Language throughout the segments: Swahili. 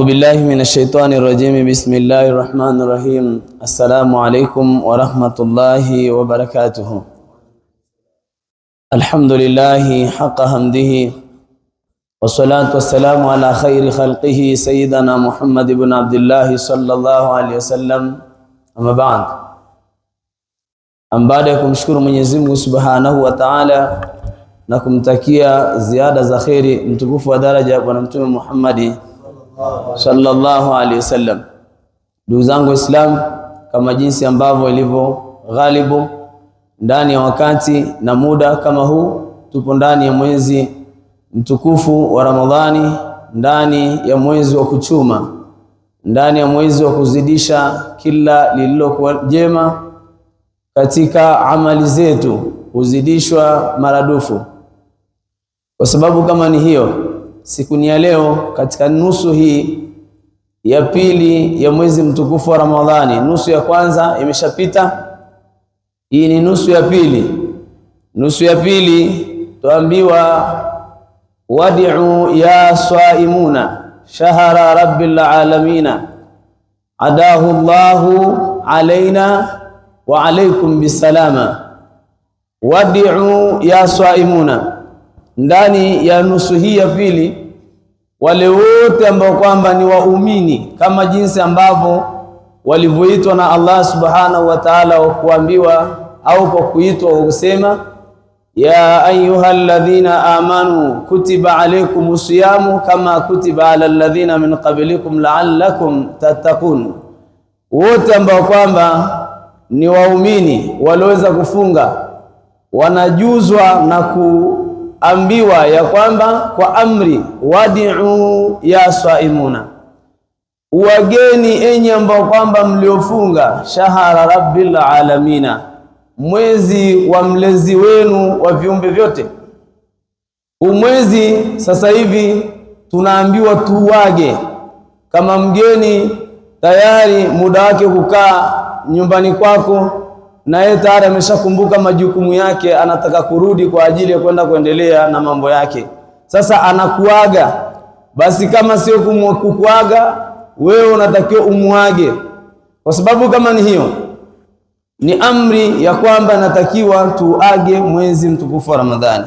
أعوذ بالله من الشيطان الرجيم. بسم الله الرحمن الرحيم. السلام عليكم ورحمة الله وبركاته. الحمد لله حق حمده، والصلاة والسلام على خير خلقه سيدنا محمد بن عبد الله صلى الله عليه وسلم. أما بعد، baada ya kumshukuru Mwenyezi Mungu Subhanahu wa Ta'ala na kumtakia ziada za khairi mtukufu wa daraja Bwana Mtume Muhammad sallallahu alaihi wasallam. Ndugu zangu Islam, kama jinsi ambavyo ilivyo ghalibu ndani ya wakati na muda kama huu, tupo ndani ya mwezi mtukufu wa Ramadhani, ndani ya mwezi wa kuchuma, ndani ya mwezi wa kuzidisha kila lililokuwa jema katika amali zetu, huzidishwa maradufu. Kwa sababu kama ni hiyo, siku ni ya leo, katika nusu hii ya pili ya mwezi mtukufu wa Ramadhani. Nusu ya kwanza imeshapita, hii ni nusu ya pili. Nusu ya pili tuambiwa wadi'u ya swaimuna shahara rabbil alamina adahu Allahu alaina wa alaikum bisalama. Wadi'u ya swaimuna, ndani ya nusu hii ya pili, wale wote ambao kwamba ni waumini, kama jinsi ambavyo walivyoitwa na Allah Subhanahu wa Ta'ala, wa kuambiwa au kwa kuitwa kusema ya ayyuhalladhina amanu kutiba alaykumus siyamu kama kutiba alal ladhina min qablikum la'allakum tattaqun. Wote ambao kwamba ni waumini walioweza kufunga wanajuzwa na kuambiwa ya kwamba kwa amri wadi'u ya swaimuna, wageni enyi ambao kwamba mliofunga, shahara rabbil alamina, mwezi wa mlezi wenu wa viumbe vyote. Umwezi sasa hivi tunaambiwa tuwage. Kama mgeni tayari muda wake kukaa nyumbani kwako, na yeye tayari ameshakumbuka majukumu yake, anataka kurudi kwa ajili ya kwenda kuendelea na mambo yake. Sasa anakuaga, basi kama sio kukuaga, wewe unatakiwa umuage, kwa sababu kama ni hiyo ni amri ya kwamba natakiwa tuage mwezi mtukufu wa Ramadhani.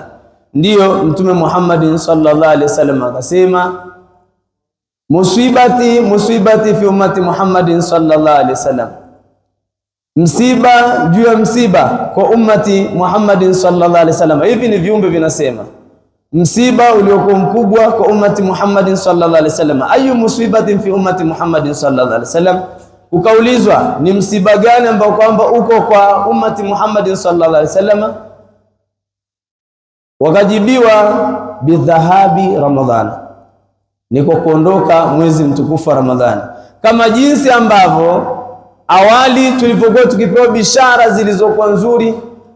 Ndiyo Mtume Muhammad sallallahu alaihi wasallam akasema musibati fi ummati Muhammad sallallahu alaihi wasallam, msiba juu ya msiba kwa ummati Muhammad sallallahu alaihi wasallam. Hivi ni viumbe vinasema msiba uliokuwa mkubwa kwa ummati Muhammad sallallahu alaihi wasallam. Ayu musibatin fi ummati Muhammad sallallahu alaihi wasallam, ukaulizwa ni msiba gani ambao kwamba uko kwa ummati Muhammad sallallahu alaihi wasallam, wakajibiwa bidhahabi Ramadhani, ni kwa kuondoka mwezi mtukufu wa Ramadhani. Kama jinsi ambavyo awali tulipokuwa tukipewa bishara zilizokuwa nzuri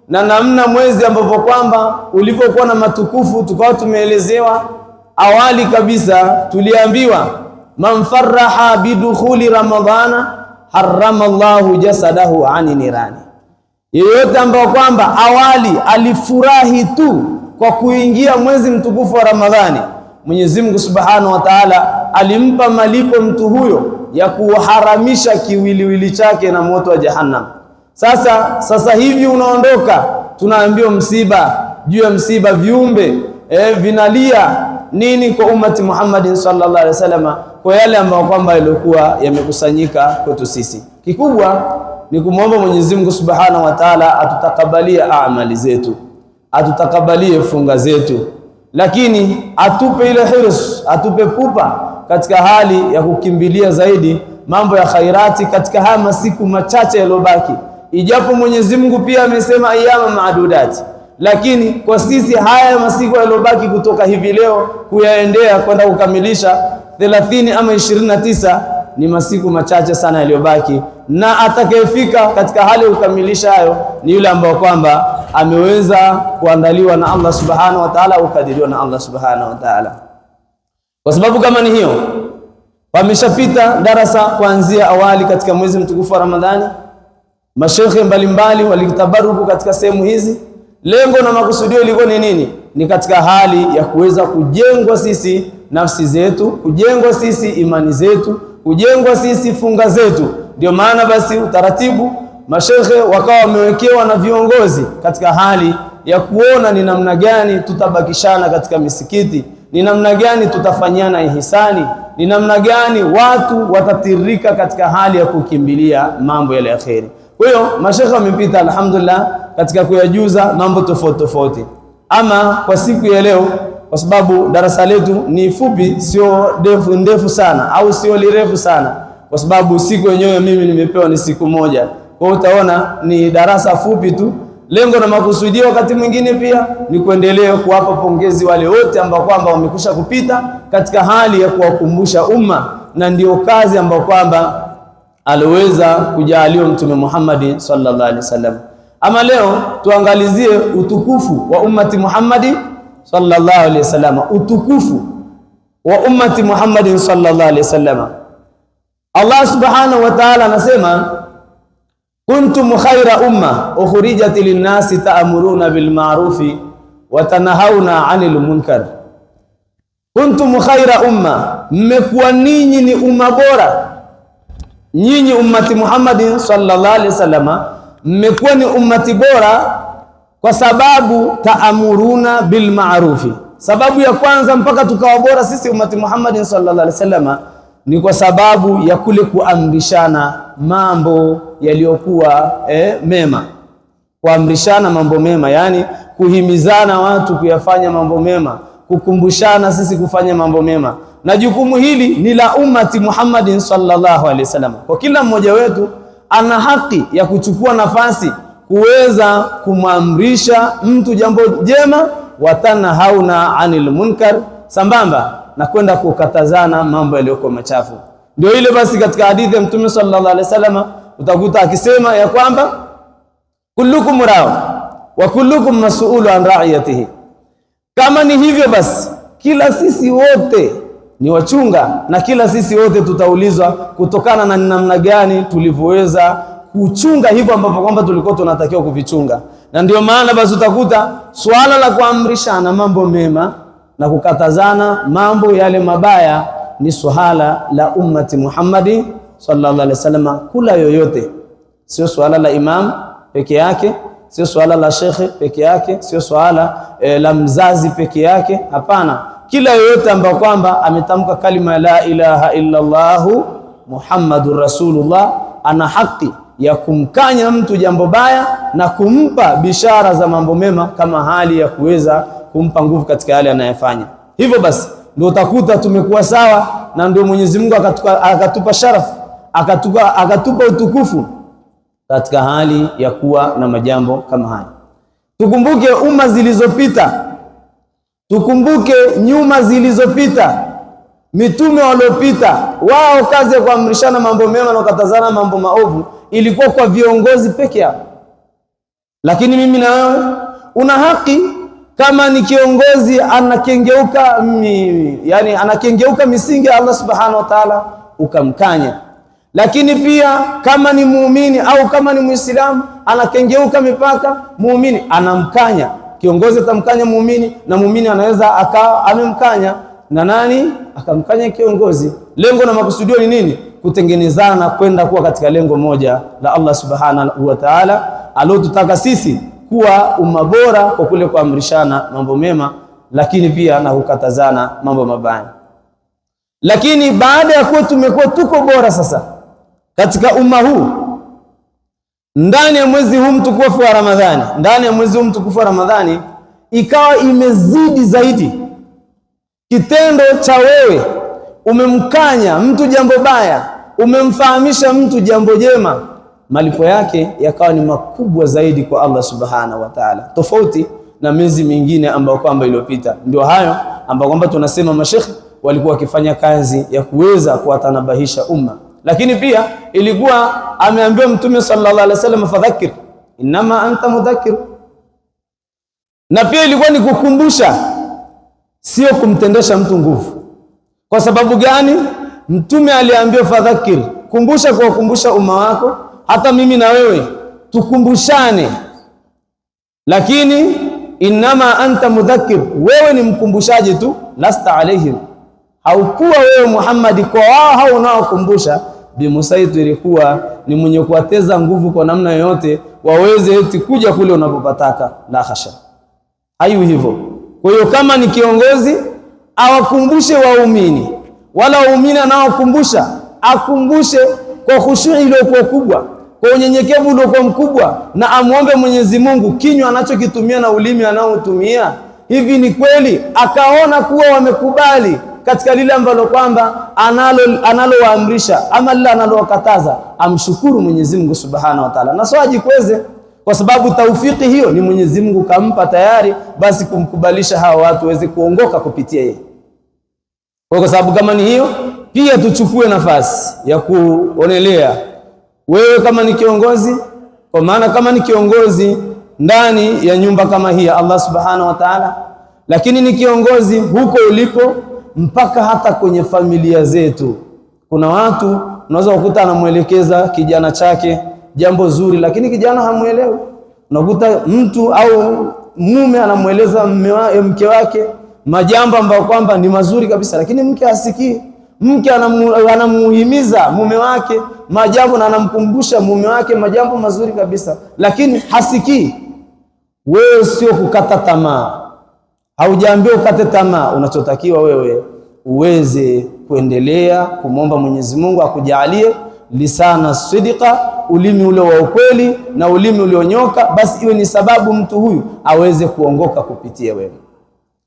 na namna mwezi ambavyo kwamba ulivyokuwa na matukufu, tukawa tumeelezewa awali kabisa, tuliambiwa man faraha bidukhuli ramadhana harrama Allahu jasadahu ani nirani. Yeyote ambao kwamba awali alifurahi tu kwa kuingia mwezi mtukufu wa Ramadhani, Mwenyezi Mungu Subhanahu wa Ta'ala alimpa malipo mtu huyo ya kuharamisha kiwiliwili chake na moto wa Jahannam. Sasa hivi unaondoka, tunaambiwa msiba juu ya msiba, viumbe vinalia nini kwa ummati Muhammad sallallahu alaihi wasallam, kwa yale ambayo kwamba yalikuwa yamekusanyika kwetu sisi. Kikubwa ni kumwomba Mwenyezi Mungu Subhanahu wa Ta'ala atutakabalie amali zetu, atutakabalie funga zetu, lakini atupe ile hirs, atupe pupa katika hali ya kukimbilia zaidi mambo ya khairati katika haya masiku machache yaliyobaki. Ijapo Mwenyezi Mungu pia amesema ayyama maadudati, lakini kwa sisi haya masiku yaliyobaki kutoka hivi leo kuyaendea kwenda kukamilisha 30 ama 29 ni masiku machache sana yaliyobaki, na atakayefika katika hali ya kukamilisha hayo ni yule ambao kwamba ameweza kuandaliwa na Allah Subhanahu wa Ta'ala, ukadiriwa na Allah Subhanahu wa Ta'ala. Kwa sababu kama ni hiyo, wameshapita darasa kuanzia awali katika mwezi mtukufu wa Ramadhani. Mashekhe mbalimbali walikitabaruku katika sehemu hizi. Lengo na makusudio ilikuwa ni nini? Ni katika hali ya kuweza kujengwa sisi nafsi zetu, kujengwa sisi imani zetu, kujengwa sisi funga zetu. Ndio maana basi utaratibu mashekhe wakawa wamewekewa na viongozi katika hali ya kuona ni namna gani tutabakishana katika misikiti, ni namna gani tutafanyana ihsani, ni namna gani watu watatirika katika hali ya kukimbilia mambo yale ya kheri. Kwa hiyo mashekhe wamepita alhamdulillah katika kuyajuza mambo tofauti tofauti. Ama kwa siku ya leo, kwa sababu darasa letu ni fupi, sio ndefu sana au sio lirefu sana, kwa sababu siku yenyewe mimi nimepewa ni siku moja. Kwa hiyo utaona ni darasa fupi tu. Lengo na makusudio wakati mwingine pia ni kuendelea kuwapa pongezi wale wote ambao kwamba wamekusha kupita katika hali ya kuwakumbusha umma, na ndio kazi ambayo kwamba aliweza kujaliwa Mtume Muhammad sallallahu alaihi wasallam. Ama leo tuangalizie utukufu wa ummati Muhammad sallallahu alaihi wasallam, utukufu wa ummati Muhammad sallallahu alaihi wasallam. Allah subhanahu wa ta'ala anasema kuntum khaira umma ukhrijat linnasi ta'muruna bil ma'rufi wa tanhauna 'anil munkar. Kuntum khaira umma, mmekuwa ninyi ni umma bora. Nyinyi ummati Muhammad sallallahu alaihi wasallam mmekuwa ni ummati bora kwa sababu ta'muruna bil ma'rufi. Sababu ya kwanza mpaka tukawa bora sisi ummati Muhammad sallallahu alaihi wasallam ni kwa sababu ya kule kuamrishana mambo yaliyokuwa mema. Kuamrishana mambo mema, yani kuhimizana watu kuyafanya mambo mema, kukumbushana sisi kufanya mambo mema. Na jukumu hili ni la ummati Muhammad sallallahu alaihi wasallam. Kwa kila mmoja wetu ana haki ya kuchukua nafasi kuweza kumwamrisha mtu jambo jema, watanhauna anil munkar, sambamba na kwenda kukatazana mambo yaliyokuwa machafu. Ndio ile basi katika hadithi ya Mtume sallallahu alaihi wasallam utakuta akisema ya kwamba kullukum ra'a wa kullukum mas'ulu an ra'iyatihi. Kama ni hivyo basi kila sisi wote ni wachunga, na kila sisi wote tutaulizwa kutokana na namna gani tulivyoweza kuchunga hivyo ambavyo kwamba tulikuwa tunatakiwa kuvichunga. Na ndio maana basi utakuta swala la kuamrishana mambo mema na kukatazana mambo yale mabaya ni swala la ummati Muhammad sallallahu alaihi wasallam. Kula yoyote, sio swala la imam peke yake, sio swala la shekhe peke yake, sio swala la mzazi peke yake. Hapana, kila yoyote ambaye kwamba ametamka kalima la ilaha illa Allah Muhammadur Rasulullah ana haki ya kumkanya mtu jambo baya na kumpa bishara za mambo mema, kama hali ya kuweza kumpa nguvu katika yale anayofanya. Hivyo basi ndio utakuta tumekuwa sawa, na ndio Mwenyezi Mungu akatupa sharafu, akatupa utukufu katika hali ya kuwa na majambo kama haya. Tukumbuke umma zilizopita, tukumbuke nyuma zilizopita, mitume waliopita, wao kazi ya kuamrishana mambo mema na kukatazana mambo maovu ilikuwa kwa viongozi peke yao. Lakini mimi na wewe una haki, kama ni kiongozi anakengeuka misingi ya Allah subhanahu wa ta'ala ukamkanya. Lakini pia kama ni muumini au kama ni Muislamu anakengeuka mipaka, muumini anamkanya. Kiongozi atamkanya muumini, na muumini anaweza akawa amemkanya na nani akamkanya kiongozi. Lengo na makusudio ni nini? Kutengenezana kwenda kuwa katika lengo moja la Allah subhanahu wa ta'ala, alotutaka sisi kuwa umma bora kwa kule kuamrishana mambo mema, lakini pia na kukatazana mambo mabaya. Lakini baada ya kuwa tumekuwa tuko bora sasa katika umma huu, ndani ya mwezi huu mtukufu wa Ramadhani, ndani ya mwezi huu mtukufu wa Ramadhani ikawa imezidi zaidi kitendo cha wewe umemkanya mtu jambo baya, umemfahamisha mtu jambo jema, malipo yake yakawa ni makubwa zaidi kwa Allah subhanahu wa ta'ala, tofauti na miezi mingine ambayo kwamba iliyopita. Ndio hayo ambayo kwamba tunasema mashekhi walikuwa wakifanya kazi ya kuweza kuwatanabahisha umma. Lakini pia ilikuwa ameambiwa Mtume sallallahu alaihi wasallam, fadhakir inma anta mudhakkir. Na pia ilikuwa ni kukumbusha, sio kumtendesha mtu nguvu. Kwa sababu gani? Mtume aliambiwa fadhakir, kumbusha, kwa kukumbusha umma wako. Hata mimi na wewe tukumbushane, lakini inma anta mudhakkir, wewe ni mkumbushaji tu, lasta alaihim, haukuwa wewe Muhammad kwa wao hao unaokumbusha bimusaitiri, kuwa ni mwenye kuwateza nguvu kwa namna yoyote waweze eti kuja kule unapopataka. La hasha, hayu hivyo. Kwa hiyo kama ni kiongozi awakumbushe waumini, wala waumini anaokumbusha akumbushe kwa khushui iliyokuwa kubwa, kwa unyenyekevu uliokuwa mkubwa, na amuombe Mwenyezi Mungu kinywa anachokitumia na ulimi anaotumia. Hivi ni kweli akaona kuwa wamekubali katika lile ambalo kwamba analowaamrisha ama lile analowakataza, amshukuru Mwenyezi Mungu Subhanahu wa Ta'ala, na sio ajikweze, kwa sababu taufiki hiyo ni Mwenyezi Mungu kampa tayari, basi kumkubalisha hawa watu waweze kuongoka kupitia yeye. Kwa sababu kama ni hiyo, pia tuchukue nafasi ya kuonelea wewe kama ni kiongozi, kwa maana kama ni kiongozi ndani ya nyumba kama hii ya Allah Subhanahu wa Ta'ala, lakini ni kiongozi huko ulipo mpaka hata kwenye familia zetu. Kuna watu unaweza kukuta anamuelekeza kijana chake jambo zuri, lakini kijana hamuelewi. Unakuta mtu au mume anamueleza mke wake majambo ambayo kwamba ni mazuri kabisa, lakini mke hasikii. Mke anamuhimiza mume wake majambo na anamkumbusha mume wake majambo mazuri kabisa, lakini hasikii. Wewe sio kukata tamaa, haujaambiwa ukate tamaa. Unachotakiwa wewe uweze kuendelea kumwomba Mwenyezi Mungu akujalie lisana sidika, ulimi ule wa ukweli na ulimi ulionyoka, basi iwe ni sababu mtu huyu aweze kuongoka kupitia wewe.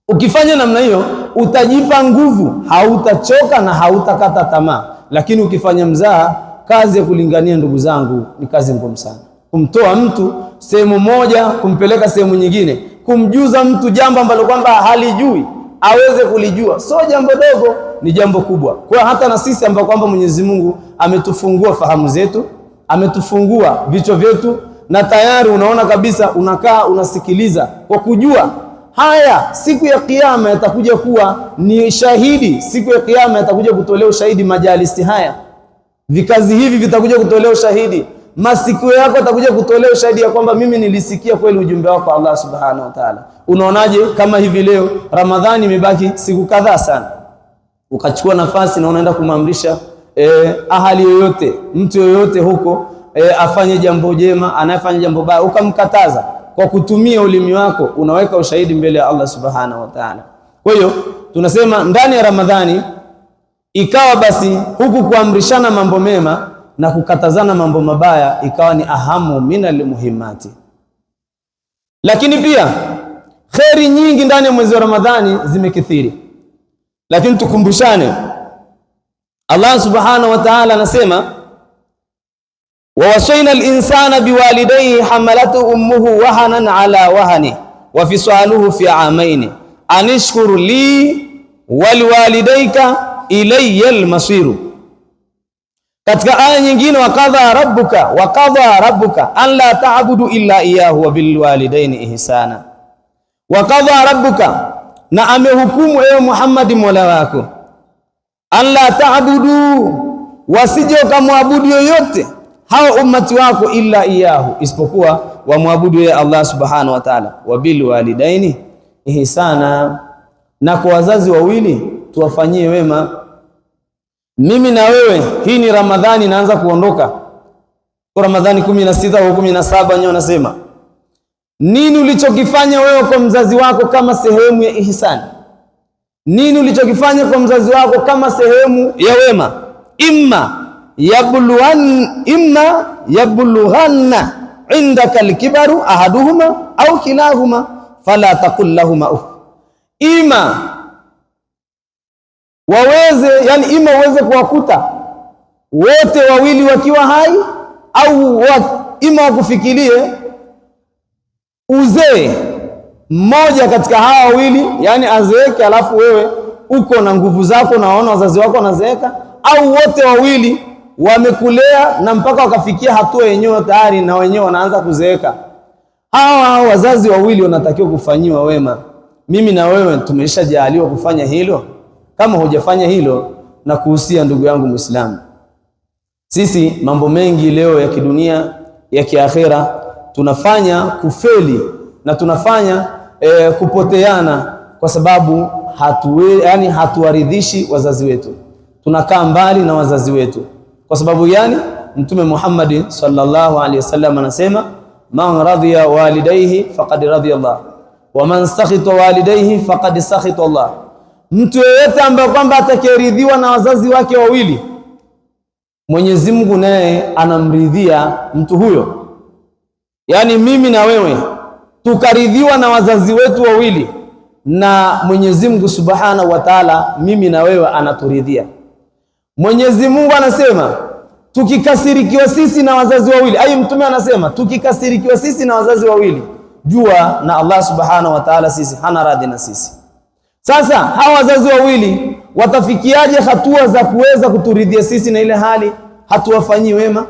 Ukifanya namna hiyo utajipa nguvu, hautachoka na hautakata tamaa. Lakini ukifanya mzaha, kazi ya kulingania, ndugu zangu, ni kazi ngumu sana. Kumtoa mtu sehemu moja kumpeleka sehemu nyingine, kumjuza mtu jambo ambalo kwamba halijui aweze kulijua, sio jambo dogo, ni jambo kubwa. Kwa hata na sisi ambao kwamba Mwenyezi Mungu ametufungua fahamu zetu, ametufungua vichwa vyetu, na tayari unaona kabisa, unakaa unasikiliza kwa kujua haya siku ya kiyama yatakuja kuwa ni shahidi. Siku ya kiyama yatakuja kutolea ushahidi majalisi haya, vikazi hivi vitakuja kutolea ushahidi, masikio yako yatakuja kutolea ushahidi ya kwamba mimi nilisikia kweli ujumbe wako Allah Subhanahu wa Ta'ala. Unaonaje kama hivi leo Ramadhani imebaki siku kadhaa sana, ukachukua nafasi na unaenda kumamrisha ahali yoyote, mtu yoyote huko afanye jambo jema, anayefanya jambo baya ukamkataza, kwa kutumia ulimi wako unaweka ushahidi mbele ya Allah Subhanahu wa Ta'ala. Kwa hiyo tunasema ndani ya Ramadhani ikawa basi huku kuamrishana mambo mema na kukatazana mambo mabaya ikawa ni ahamu minal muhimmati. Lakini pia kheri nyingi ndani ya mwezi wa Ramadhani zimekithiri, lakini tukumbushane, Allah Subhanahu wa Ta'ala anasema ووصينا الإنسان بوالديه حملته أمه وهنا على وهن وفصاله في عامين أن اشكر لي ولوالديك إلي المصير. Katika aya nyingine, waqadha rabbuka an la ta'budu illa iyyahu wa bil walidaini ihsana. Waqadha rabbuka, na amehukumu ewe Muhammad mola wako, an la ta'budu, wasije kumwabudu yoyote hao ummati wako illa iyahu, isipokuwa wamwabudu ya Allah Subhanahu wa Ta'ala, wa bil walidaini ihsana, na kwa wazazi wawili tuwafanyie wema. Mimi na wewe, hii ni Ramadhani inaanza kuondoka, kwa Ramadhani 16 au 17 wenyewe wanasema, nini ulichokifanya wewe kwa mzazi wako kama sehemu ya ihsani? Nini ulichokifanya kwa mzazi wako kama sehemu ya wema? Imma yablughanna indaka alkibaru ahaduhuma au kilahuma fala taqul lahuma uff. Ima uweze kuwakuta wote wawili wakiwa hai, au ima wakufikirie uzee mmoja katika hawa wawili, yani azeeke alafu wewe uko na nguvu zako na waona wazazi wako wanazeeka, au wote wawili wamekulea na mpaka wakafikia hatua yenyewe tayari na wenyewe wanaanza kuzeeka. Hawa wazazi wawili wanatakiwa kufanyiwa wema. Mimi na wewe tumeshajaliwa kufanya hilo. Kama hujafanya hilo, na kuhusia ndugu yangu Muislamu, sisi mambo mengi leo ya kidunia, ya kiakhera tunafanya kufeli na tunafanya kupoteana kwa sababu hatuwaridhishi wazazi wetu, tunakaa mbali na wazazi wetu. Kwa sababu yani Mtume Muhammad sallallahu alaihi wasallam anasema, man radhiya walidayhi faqad radhiya Allah wa man sakhita walidayhi faqad sakhita Allah. Mtu yeyote ambaye kwamba atakayeridhiwa na wazazi wake wawili, Mwenyezi Mungu naye anamridhia mtu huyo. Yani mimi na wewe tukaridhiwa na wazazi wetu wawili, na Mwenyezi Mungu Subhanahu wa Ta'ala mimi na wewe anaturidhia. Mwenyezi Mungu anasema tukikasirikiwa sisi na wazazi wawili, Mtume anasema tukikasirikiwa sisi na wazazi wawili, jua na Allah Subhanahu wa Ta'ala sisi hana radhi na sisi. Sasa hawa wazazi wawili watafikiaje hatua za kuweza kuturidhia sisi na ile hali hatuwafanyii wema?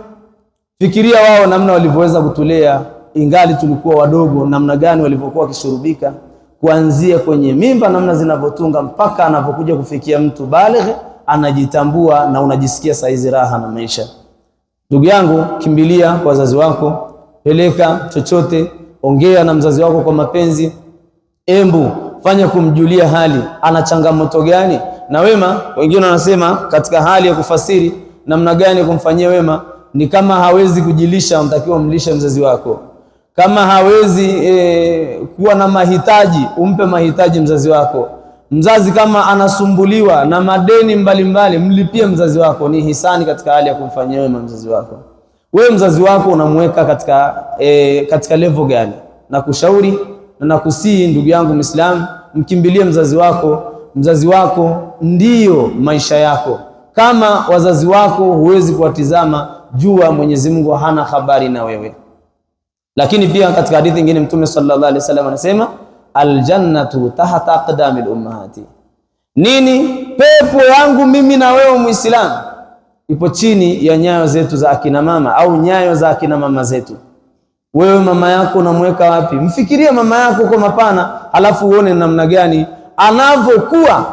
Fikiria wao namna walivyoweza kutulea ingali tulikuwa wadogo, namna gani walivyokuwa wakishurubika kuanzia kwenye mimba, namna zinavyotunga mpaka anapokuja kufikia mtu baligh, anajitambua na unajisikia saizi raha na maisha. Ndugu yangu, kimbilia kwa wazazi wako, peleka chochote, ongea na mzazi wako kwa mapenzi, embu fanya kumjulia hali, ana changamoto gani na wema. Wengine wanasema katika hali ya kufasiri namna gani kumfanyia wema ni kama hawezi kujilisha, unatakiwa umlishe mzazi wako. Kama hawezi kuwa na mahitaji, umpe mahitaji mzazi wako. Mzazi kama anasumbuliwa na madeni mbalimbali, mlipie mzazi wako. Ni hisani katika hali ya kumfanyia wema mzazi wako. Wewe mzazi wako unamweka katika level gani? Na kushauri na nakusii ndugu yangu Muislamu, mkimbilie mzazi wako. Mzazi wako ndiyo maisha yako. Kama wazazi wako huwezi kuwatizama, jua Mwenyezi Mungu hana habari na wewe. Lakini pia katika hadithi nyingine Mtume sallallahu alaihi wasallam anasema, aljannatu tahta aqdamil ummahati. Nini? Pepo yangu mimi na wewe Muislamu ipo chini ya nyayo zetu za akina mama, au nyayo za akina mama zetu. Wewe mama yako unamweka wapi? Mfikirie mama yako kwa mapana, halafu uone namna gani anavyokuwa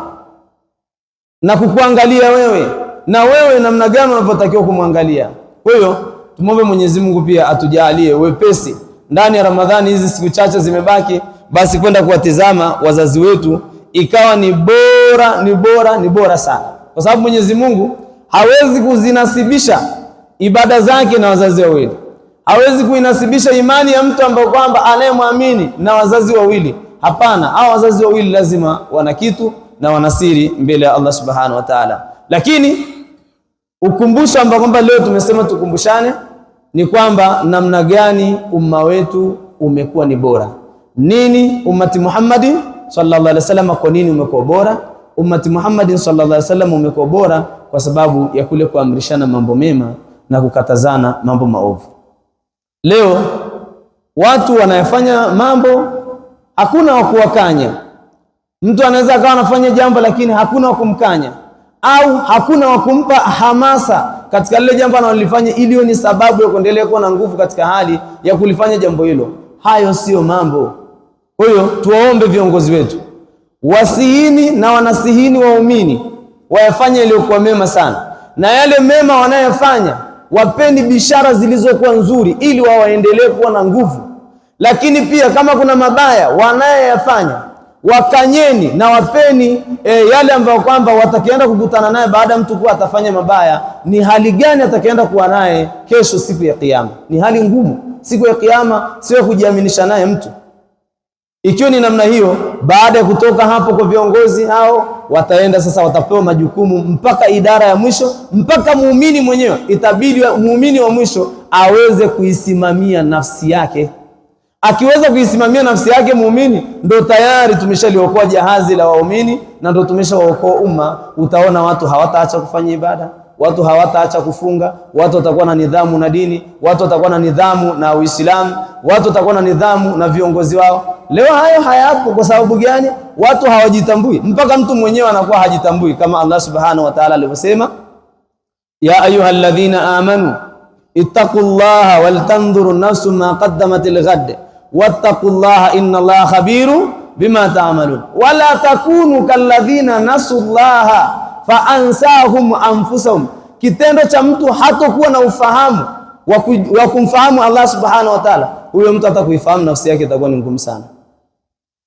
na kukuangalia wewe, na wewe namna gani unavyotakiwa kumwangalia. Kwa hiyo tumombe Mwenyezi Mungu pia atujalie wepesi ndani ya Ramadhani, hizi siku chache zimebaki, basi kwenda kuwatizama wazazi wetu ikawa ni bora sana, kwa sababu Mwenyezi Mungu hawezi kuzinasibisha ibada zake na wazazi wawili. Hawezi kuinasibisha imani ya mtu ambaye kwamba anayemwamini na wazazi wawili. Hapana, hao wazazi wawili lazima wana kitu na wanasiri mbele ya Allah Subhanahu wa Ta'ala. Lakini ukumbusho ambao kwamba leo tumesema tukumbushane ni kwamba namna gani umma wetu umekuwa ni bora. Nini ummati Muhammad sallallahu alaihi wasallam, kwa nini umekuwa bora? Ummati Muhammad sallallahu alaihi wasallam umekuwa bora kwa sababu ya kule kuamrishana mambo mema na kukatazana mambo maovu. Leo watu wanayofanya mambo hakuna wa kuwakanya. Mtu anaweza akawa anafanya jambo lakini hakuna wa kumkanya, au hakuna wa kumpa hamasa katika lile jambo analolifanya ili ni sababu ya kuendelea kuwa na nguvu katika hali ya kulifanya jambo hilo. Hayo sio mambo. Kwa hiyo tuwaombe viongozi wetu wasihini na wanasihini waumini wayafanye iliyokuwa mema sana, na yale mema wanayofanya wapeni bishara zilizokuwa nzuri ili waendelee kuwa na nguvu. Lakini pia kama kuna mabaya wanayofanya wakanyeni na wapeni yale ambayo kwamba watakienda kukutana naye baada mtu kuwa atafanya mabaya. Ni hali gani atakaenda kuwa naye kesho siku ya Kiyama? Ni hali ngumu siku ya Kiyama, sio kujiaminisha naye mtu. Ikiwa ni namna hiyo, baada ya kutoka hapo kwa viongozi hao, wataenda sasa, watapewa majukumu mpaka idara ya mwisho, mpaka muumini mwenyewe. Itabidi muumini wa mwisho aweze kuisimamia nafsi yake. Akiweza kuisimamia nafsi yake muumini, ndo tayari tumeshaliokoa jahazi la waumini na ndo tumeshaokoa umma. Utaona watu hawataacha kufanya ibada, watu hawataacha kufunga, watu watakuwa na nidhamu na dini, watu watakuwa na nidhamu na Uislamu, watu watakuwa na nidhamu na viongozi wao. Leo hayo hayapo. Kwa sababu gani? Watu hawajitambui, mpaka mtu mwenyewe anakuwa hajitambui, kama Allah Subhanahu wa Ta'ala alivyosema, ya ayyuhalladhina amanu ittaqullaha waltanzur nafsun ma qaddamat lighad wattaqullaha innallaha khabirun bima ta'malun wala takunu kalladhina nasullaha fa ansahum anfusahum. Kitendo cha mtu hatakuwa na ufahamu wa kumfahamu Allah Subhanahu wa Ta'ala, huyo mtu atakuifahamu nafsi yake itakuwa ni ngumu sana.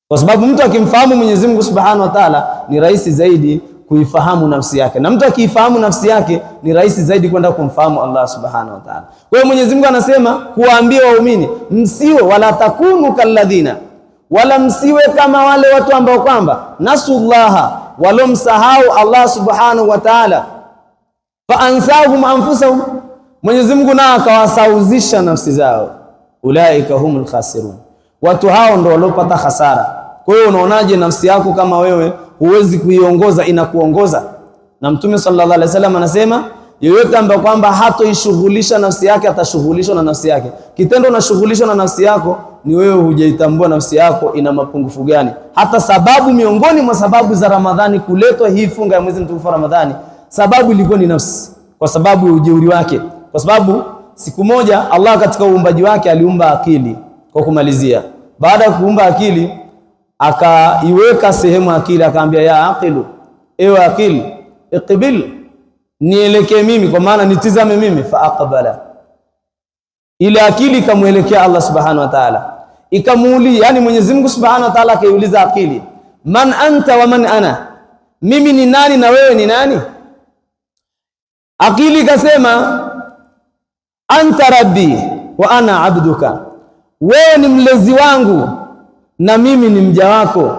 Kwa sababu mtu akimfahamu Mwenyezi Mungu Subhanahu wa Ta'ala ni rahisi zaidi kuifahamu nafsi yake, na mtu akiifahamu nafsi yake ni rahisi zaidi kwenda kumfahamu Allah Subhanahu wa Ta'ala. Kwa hiyo Mwenyezi Mungu anasema kuwaambia waumini, msiwe wala takunu kalladhina, wala msiwe kama wale watu ambao kwamba nasullaha, walomsahau Allah Subhanahu wa Ta'ala, fa ansahum anfusahum, Mwenyezi Mungu nao akawasauzisha nafsi zao, ulaika humul khasirun, watu hao ndio waliopata hasara. Kwa hiyo unaonaje nafsi yako kama wewe huwezi kuiongoza, inakuongoza? Na Mtume sallallahu alaihi wasallam anasema yeyote ambaye kwamba hatoishughulisha nafsi yake atashughulishwa na nafsi yake. Kitendo unashughulishwa na nafsi yako ni wewe hujaitambua nafsi yako ina mapungufu gani. Hata sababu miongoni mwa sababu za Ramadhani kuletwa hii funga ya mwezi mtukufu Ramadhani, sababu ilikuwa ni nafsi, kwa sababu ya ujeuri wake. Kwa sababu siku moja Allah katika uumbaji wake aliumba akili. Kwa kumalizia, baada ya kuumba akili akaiweka sehemu akili, akaambia ya aqilu, ewe akili, iqbil, nielekee mimi, kwa maana nitizame mimi. Fa aqbala, ile akili ikamuelekea Allah Subhanahu wa Ta'ala, ikamuuliza, yani Mwenyezi Mungu Subhanahu wa Ta'ala akaiuliza akili, man anta wa man ana, mimi ni nani na wewe ni nani? Akili ikasema anta rabbi wa ana abduka, wewe ni mlezi wangu na mimi ni mja wako.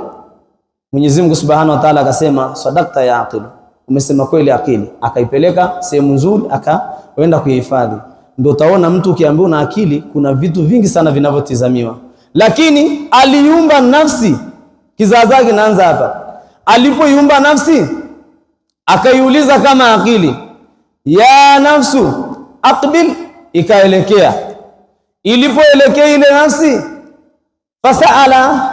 Mwenyezi Mungu Subhanahu wa Ta'ala akasema sadaqta ya aqil, umesema kweli akili. Akaipeleka sehemu nzuri, akaenda kuihifadhi. Ndio utaona mtu ukiambiwa na akili kuna vitu vingi sana vinavyotizamiwa, lakini aliumba nafsi. Kizaazaa kinaanza hapa. Alipoiumba nafsi akaiuliza kama akili, ya nafsu aqbil, ikaelekea. Ilipoelekea ile nafsi, fasaala,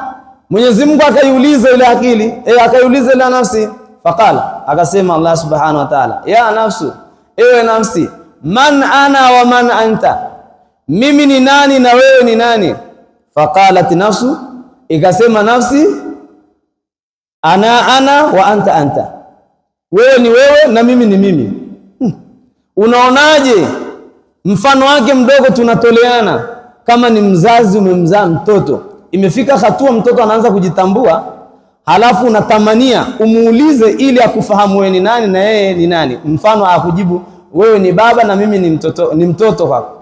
Mwenyezi Mungu akaiuliza ile akili, akaiuliza ile nafsi, faqala, akasema Allah Subhanahu wa Ta'ala, ya nafsu, ewe nafsi, man ana wa man anta, mimi ni nani na wewe ni nani? Faqalat nafsu, ikasema nafsi, ana wa anta anta, wewe ni wewe na mimi ni mimi. Unaonaje? Mfano wake mdogo tunatoleana. Kama ni mzazi umemzaa mtoto, imefika hatua mtoto anaanza kujitambua, halafu unatamania umuulize ili akufahamu wewe ni nani na yeye ni nani. Mfano akujibu wewe ni baba na mimi ni mtoto wako,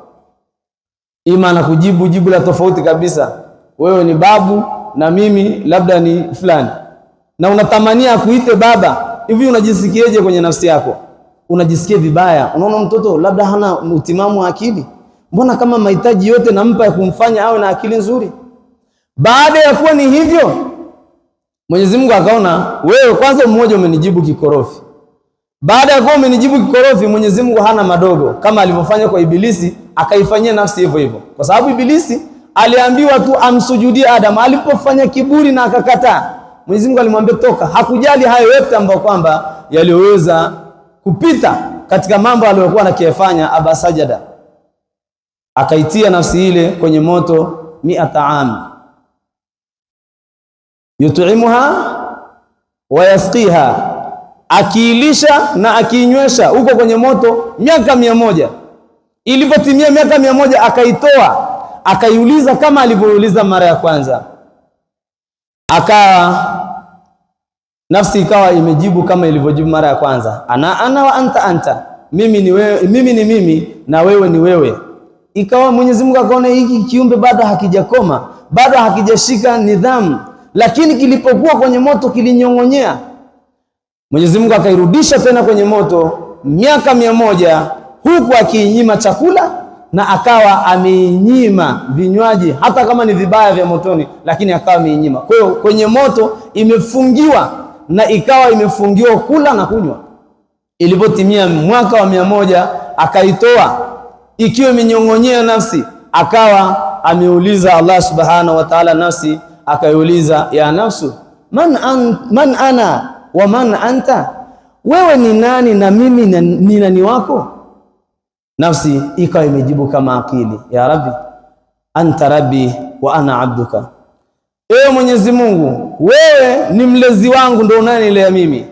ima anakujibu jibu la tofauti kabisa, wewe ni babu na mimi labda ni fulani, na unatamania akuite baba. Hivi unajisikieje kwenye nafsi yako? Unajisikia vibaya. Unaona mtoto labda hana utimamu wa akili, mbona kama mahitaji yote nampa ya kumfanya awe na akili nzuri? Baada ya kuwa ni hivyo, Mwenyezi Mungu akaona wewe kwanza mmoja umenijibu kikorofi. Baada ya kuwa umenijibu kikorofi, Mwenyezi Mungu hana madogo, kama alivyofanya kwa Ibilisi, akaifanyia nafsi hivyo hivyo. Kwa sababu Ibilisi aliambiwa tu amsujudie Adam, alipofanya kiburi na akakataa, Mwenyezi Mungu alimwambia toka. Hakujali hayo yote ambayo kwamba yaliweza kupita katika mambo aliyokuwa anakifanya, abasajada, akaitia nafsi ile kwenye moto 100 am yut'imuha wa yasqiha, akiilisha na akiinywesha huko kwenye moto miaka 100. Ilipotimia miaka 100 akaitoa, akaiuliza kama alivyouliza mara ya kwanza, nafsi ikawa imejibu kama ilivyojibu mara ya kwanza, ana wa anta anta, mimi ni wewe, mimi ni mimi na wewe ni wewe. Ikawa Mwenyezi Mungu akaona hiki kiumbe bado hakijakoma, bado hakijashika nidhamu, lakini kilipokuwa kwenye moto kilinyong'onyea. Mwenyezi Mungu akairudisha tena kwenye moto miaka 100, huku akiinyima chakula na akawa ameinyima vinywaji, hata kama ni vibaya vya motoni, lakini akawa ameinyima. Kwa hiyo kwenye moto imefungiwa na ikawa imefungiwa kula na kunywa. Ilipotimia mwaka wa 100 akaitoa ikiwa imenyong'onyea nafsi, akawa ameuliza Allah Subhanahu wa Ta'ala nafsi, akaiuliza ya nafsu man ana wa man anta, wewe ni nani na mimi ni nani wako? Nafsi ikawa imejibu kama akili, ya Rabbi anta rabbi wa ana abduka, ewe Mwenyezi Mungu, wewe ni mlezi wangu, ndio unanilea mimi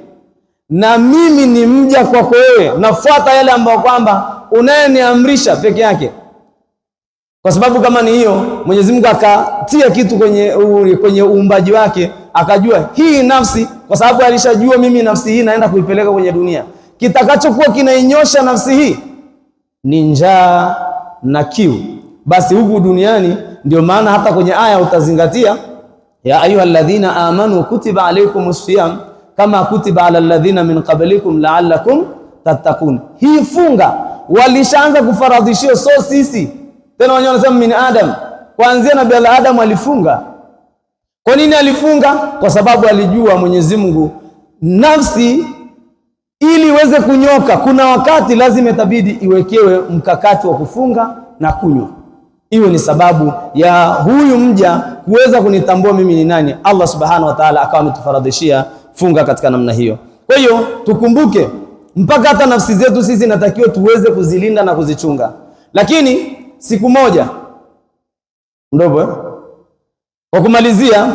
na mimi ni mja kwako wewe, nafuata yale ambayo kwamba unayeniamrisha peke yake. Kwa sababu kama ni hiyo, Mwenyezi Mungu akatia kitu kwenye uumbaji wake, akajua hii nafsi, kwa sababu alishajua mimi nafsi hii naenda kuipeleka kwenye dunia. Kitakachokuwa kinainyosha nafsi hii ni njaa na kiu. Basi huku duniani, ndio maana hata kwenye aya utazingatia, ya ayyuhalladhina amanu kutiba alaykumus siyam kama kutiba alal ladhina min qablikum la'allakum tattaqun. Hii funga walishaanza kufaradhishia, so sisi tena wenyewe wanasema min Adam, kuanzia Nabii Adam alifunga. Kwa nini alifunga? Kwa sababu alijua Mwenyezi Mungu nafsi ili iweze kunyoka, kuna wakati lazima itabidi iwekewe mkakati wa kufunga na kunywa. Hiyo ni sababu ya huyu mja kuweza kunitambua mimi ni nani. Allah subhanahu wa ta'ala akawa ametufaradhishia funga katika namna hiyo. Kwa hiyo tukumbuke, mpaka hata nafsi zetu sisi natakiwa tuweze kuzilinda na kuzichunga. Lakini siku moja ndogo, kwa kumalizia,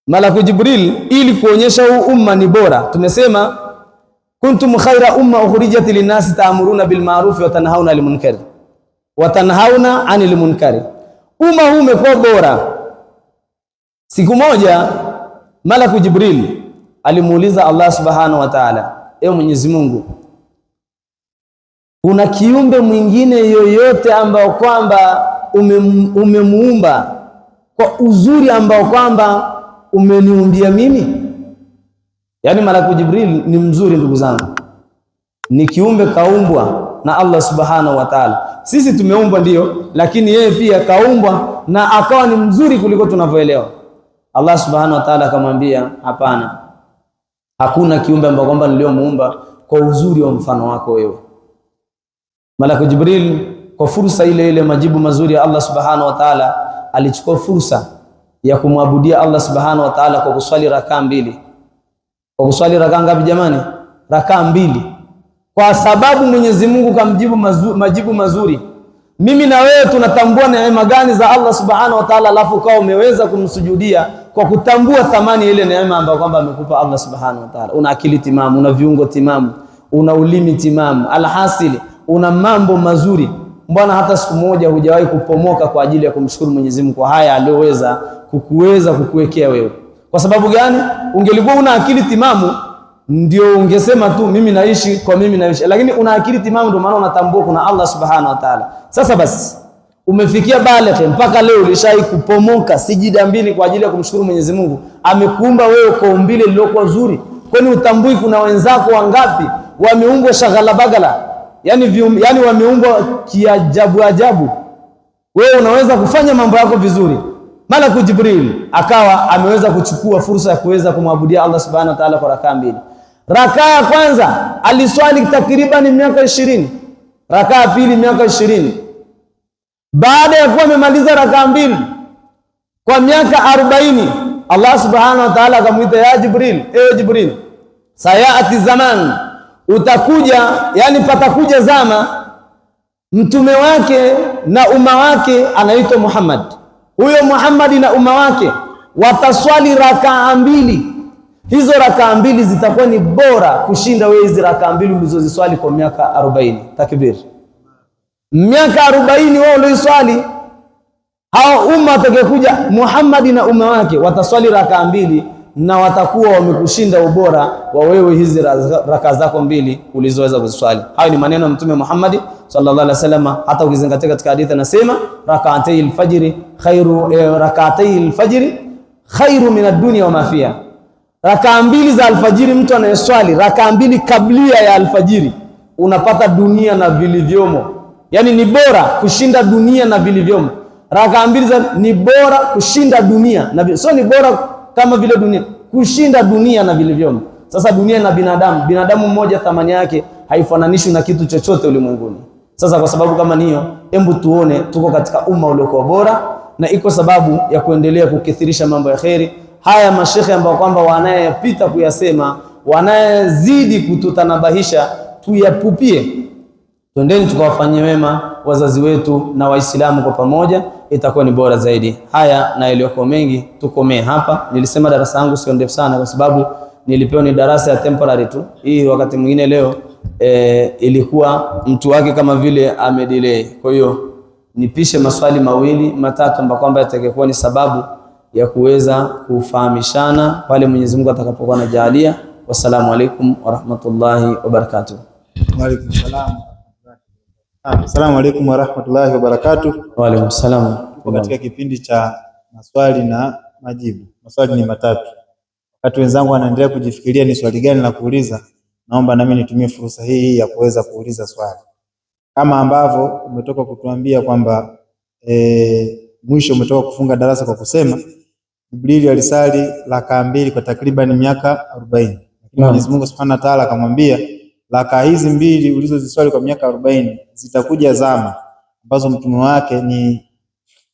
Malaku Jibril ili kuonyesha huu umma ni bora, tumesema kuntum khaira umma ukhrijat linasi ta'muruna bil ma'ruf wa tanhauna 'anil munkar wa tanhauna 'anil munkar. Umma huu umekuwa bora. Siku moja Malaku Jibril alimuuliza Allah subhanahu wa ta'ala, ewe Mwenyezi Mungu, kuna kiumbe mwingine yoyote ambao kwamba umemuumba kwa uzuri ambao kwamba umeniumbia mimi? Yaani Malaku Jibril ni mzuri ndugu zangu, ni kiumbe kaumbwa na Allah subhanahu wa ta'ala. Sisi tumeumbwa ndio, lakini yeye pia kaumbwa na akawa ni mzuri kuliko tunavyoelewa. Allah subhanahu wa ta'ala akamwambia, hapana, hakuna kiumbe ambao kwamba niliomuumba kwa uzuri wa mfano wako wewe. Malaku Jibril kwa fursa ile ile, majibu mazuri ya Allah subhanahu wa ta'ala, alichukua fursa ya kumwabudia Allah subhanahu wa ta'ala kwa kuswali rakaa mbili. Kwa kuswali rakaa ngapi jamani? Rakaa mbili. Kwa sababu Mwenyezi Mungu kamjibu majibu mazuri. Mimi na wewe tunatambua neema gani za Allah subhanahu wa ta'ala, alafu kwa umeweza kumsujudia kwa kutambua thamani ile neema ambayo kwamba amekupa Allah subhanahu wa ta'ala. Una akili timamu, una viungo timamu, una ulimi timamu, alhasili una mambo mazuri. Mbona hata siku moja hujawahi kupomoka kwa ajili ya kumshukuru Mwenyezi Mungu kwa haya aliyoweza kukuwekea wewe? Kwa sababu gani? Ungelikuwa una akili timamu ndio ungesema tu mimi naishi kwa mimi naishi, lakini una akili timamu, ndio maana unatambua kuna Allah subhanahu wa ta'ala. Sasa basi umefikia baligh, mpaka leo ulishai kupomoka sijida mbili kwa ajili ya kumshukuru Mwenyezi Mungu. Amekuumba wewe kwa umbile lilokuwa zuri. Kwani utambui kuna wenzako wangapi wameumbwa shaghala bagala, yani wameumbwa kiajabu ajabu? Wewe unaweza kufanya mambo yako vizuri. Malaku Jibril akawa ameweza kuchukua fursa ya kuweza kumwabudia Allah subhanahu wa ta'ala kwa rakaa mbili. Rakaa ya kwanza aliswali takriban miaka 20, rakaa ya pili miaka 20. Baada ya kuwa amemaliza rakaa mbili kwa miaka 40, Allah subhanahu wa ta'ala akamuita, ya Jibril, ewe Jibril, sayati zaman, utakuja, yani patakuja zama, mtume wake na umma wake anaitwa Muhammad. Huyo Muhammad na umma wake wataswali rakaa mbili. Hizo rakaa mbili zitakuwa ni bora kushinda wewe hizo rakaa mbili ulizoziswali kwa miaka 40. Takbir. Miaka 40 wao uliswali, hao umma atakayekuja Muhammad na umma wake wataswali rakaa mbili, na watakuwa wamekushinda ubora wa wewe hizi rakaa zako mbili ulizoweza kuziswali. Hayo ni maneno ya Mtume Muhammad sallallahu alaihi wasallam. Hata ukizingatia katika hadithi anasema rak'atay al-fajr khairu min ad-dunya wa ma fiha. Rakaa mbili za alfajiri, mtu anayeswali rakaa mbili kabla ya alfajiri, unapata dunia na vilivyomo. Yani ni bora kushinda dunia na vilivyomo. Rakaa mbili ni bora kushinda dunia na sio ni bora kama vile dunia, kushinda dunia na vilivyomo. Sasa dunia na binadamu mmoja thamani yake haifananishwi na kitu chochote ulimwenguni. Sasa kwa sababu kama niyo, hebu tuone tuko katika umma uliokuwa bora, na iko sababu ya kuendelea kukithirisha mambo ya kheri. Haya mashekhe ambao kwamba wanayepita kuyasema, wanayezidi kututanabahisha, tuyapupie. Twendeni tukawafanyie wema wazazi wetu na Waislamu kwa pamoja, itakuwa ni bora zaidi. Haya na iliyoko mengi tukomee hapa. Nilisema darasa yangu sio ndefu sana kwa sababu nilipewa ni darasa ya temporary tu. Hii wakati mwingine leo ilikuwa mtu wake kama vile amedelay. Kwa hiyo nipishe maswali mawili matatu ambayo kwamba yatakuwa ni sababu ya kuweza kufahamishana pale Mwenyezi Mungu atakapokuwa anajalia. Wassalamu alaikum warahmatullahi wabarakatuh. Wa alaikum salaam. Assalamu alaikum warahmatullahi wabarakatuh. Wa alaikum salaam. Katika kipindi cha maswali na majibu. Maswali ni matatu. Wakati wenzangu wanaendelea kujifikiria ni swali gani la kuuliza, naomba nami nitumie fursa hii ya kuweza kuuliza swali. Kama ambavyo umetoka kutuambia kwamba mwisho umetoka kufunga darasa kwa kusema Jibril alisali raka 2 kwa takriban miaka 40. Lakini Mwenyezi Mungu Subhanahu wa Ta'ala akamwambia raka hizi 2 ulizoziswali kwa miaka 40 zitakuja zama ambazo mtume wake ni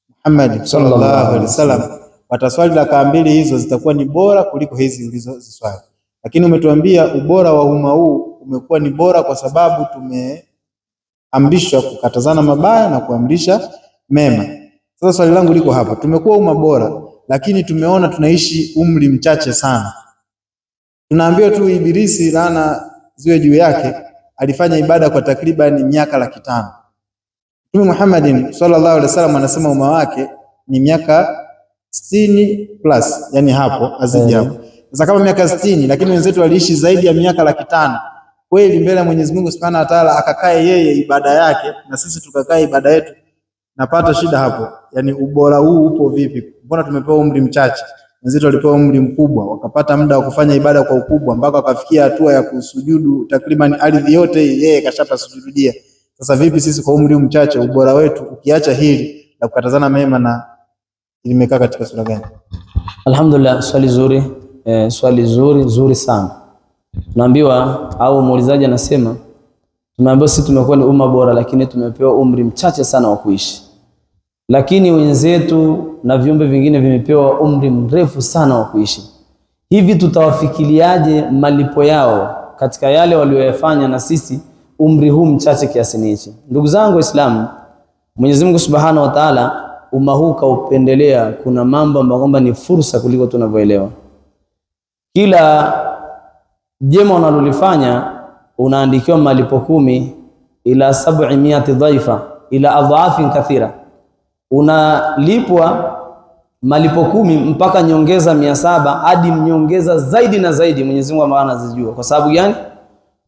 Muhammad sallallahu alaihi wasallam wataswali raka 2 hizo zitakuwa ni bora kuliko hizi ulizoziswali. Lakini umetuambia ubora wa umma huu umekuwa ni bora kwa sababu tumeamrishwa kukatazana mabaya na kuamrisha mema. Sasa swali langu liko hapa, tumekuwa umma bora lakini tumeona tunaishi umri mchache sana. Tunaambiwa tu Ibilisi laana ziwe juu yake alifanya ibada kwa takriban miaka 500. Mtume Muhammad sallallahu alaihi wasallam anasema umma wake ni miaka 60 plus, yani hapo azidi hapo. Sasa kama miaka 60 lakini wenzetu waliishi zaidi ya miaka 500, kweli mbele ya Mwenyezi Mungu Subhanahu wa Ta'ala akakae yeye ibada yake na sisi tukakae ibada yetu, napata shida hapo. Yani ubora huu upo vipi? Mbona tumepewa umri mchache, wenzetu walipewa umri mkubwa wakapata muda wa kufanya ibada kwa ukubwa mpaka wakafikia hatua ya kusujudu takriban ardhi yote yeye kashapa sujudia. Sasa vipi sisi kwa umri mchache ubora wetu ukiacha hili la kukatazana mema na limekaa katika sura gani? Alhamdulillah, swali zuri, swali zuri sana. Tunaambiwa au muulizaji anasema tumeambiwa sisi tumekuwa ni umma bora lakini tumepewa umri mchache sana wa kuishi. Lakini wenzetu na viumbe vingine vimepewa umri mrefu sana wa kuishi. Hivi tutawafikiriaje malipo yao katika yale walioyafanya na sisi umri huu mchache kiasi hichi? Ndugu zangu Waislamu, Mwenyezi Mungu Subhanahu wa Ta'ala umma huu kaupendelea. Kuna mambo ambayo kwamba ni fursa kuliko tunavyoelewa. Kila jema unalolifanya unaandikiwa malipo 10 ila 700 dhaifa ila adhaafin kathira. Unalipwa malipo 10 mpaka nyongeza 700 hadi nyongeza zaidi na zaidi. Mwenyezi Mungu anazijua. Kwa sababu gani?